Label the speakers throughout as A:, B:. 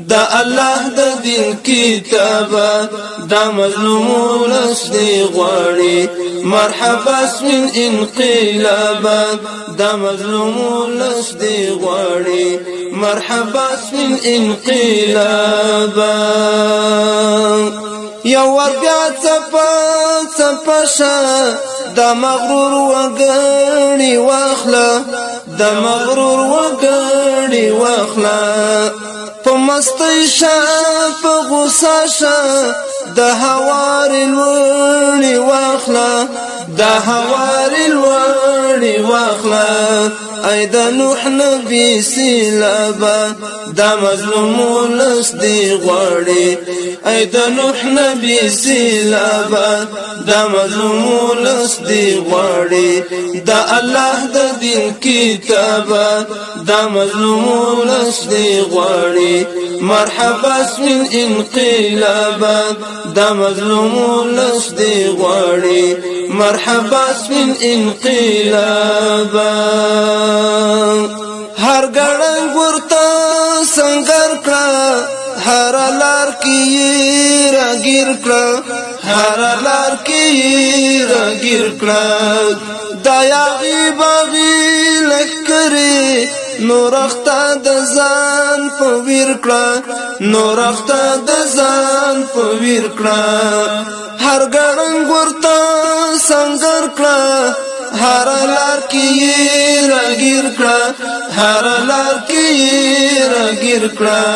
A: دا الله د دین کتاب دا مظلومون اسدی غواړي مرحبا من انقلاب دا مظلومون اسدی غواړي مرحبا من انقلاب یا ورګا څپشا دا مغرور وګړي واخلا دا مغرور وګړي واخلا پمستی شا پا غصا شا دا هوار الوڑی واخلا دا هوار الوڑی واخلا ای دا نوح نبی سیلابا دا مظلومون لسدی غواړي ای دا نوح نبی سیلابا دا مظلومون لسدی غواړي دا الله دا دین کتابا دا مظلومون لسدی غواړي مرحبا من انقلابا دا مظلومون لسدی غواړي مرحبا من انقلابا هر ګړنګ ورته سنگر کړه هر لار کې راګیر کړه هر لار کې راګیر کړه دایا غیبغی لکری نورخته د ځان په ویر کړه نورخته د ځان په ویر کړه هر ګړنګ ورته سنگر کړه هر لار کې راګیر کړه هر لار کې راګیر کړه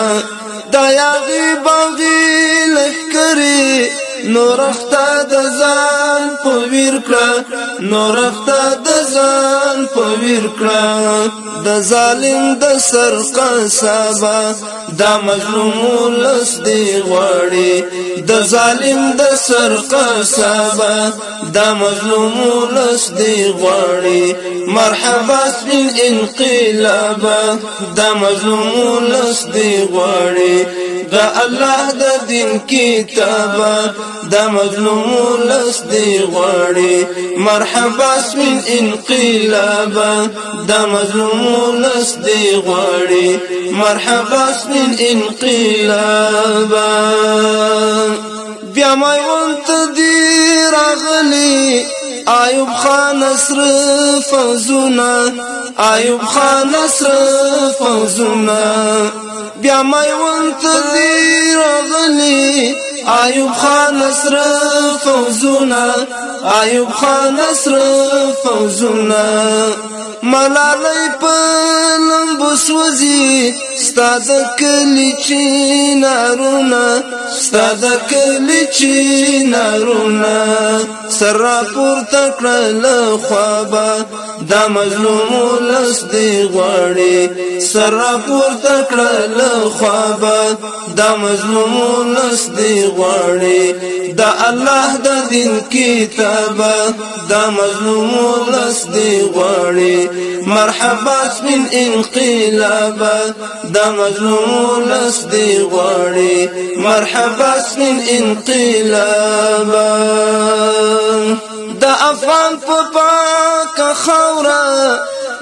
A: دایا غیبغی لکری نورخته د ځان په ویر کړه نورخته د ځان په ویر کړه د ظالم د سر قصابا دا مظلومون لسدی غواړي د ظالم د سر قصابا دا مظلومون لسدی غواړي مرحبا من انقلابا دا مظلومون لسدی غواړي دا الله د دین کتابا دا مظلومون لسدی غواړي مرحبا من انقلابا دا مظلومون لسدی غواړي مرحبا من انقلابا بیا ما ونت دی راغلی ایوب خان نصر فوزنا ایوب خان نصر فوزنا بیا ما ونت دی راغلی ایوب خان نصر فوزنا ایوب خان نصر فوزنا ملالی په لمبو سوزی ستا د کلی چینارونه ستا د کلی چینارونه سر راپورته کړه له خوابه دا مظلومون لسدی غواړي سر راپورته کړه له خوابه دا مظلومون لسدی غواړي دا الله د دین کتابه دا مظلومون لسدی غواړي مرحبا من انقلابا دا مظلومون لسدی غواړي مرحبا من انقلابا دا افغان په پاکه خاوره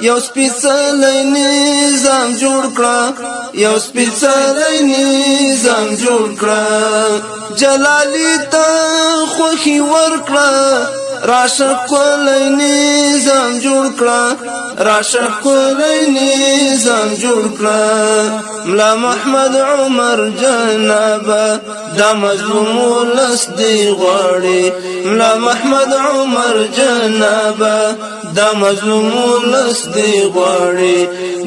A: یو سپیڅلی نظام جوړ کړه یو سپیڅلی نظام جوړ کړه جلالی ته خوښي ورکړه راشه کولی نظام جوړ کړه راشه کولی نظام جوړ کړه ملا محمد عمر جنابه دا مظلومون لسدی غواړي ملا محمد عمر جنابه دا مظلومون لسدی غواړي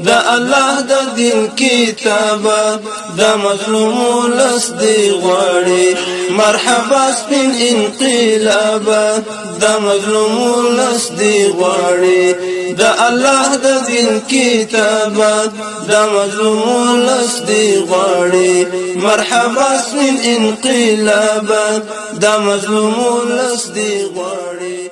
A: دا الله د دین کتابه دا مظلومون لسدی غواړي مرحبا من انقلابا دا مظلومون لسدی غواړي دا الله د دین کتابه دا مظلومون لسدی غواړي مرحبا من انقلابا دا مظلومون لسدی غواړي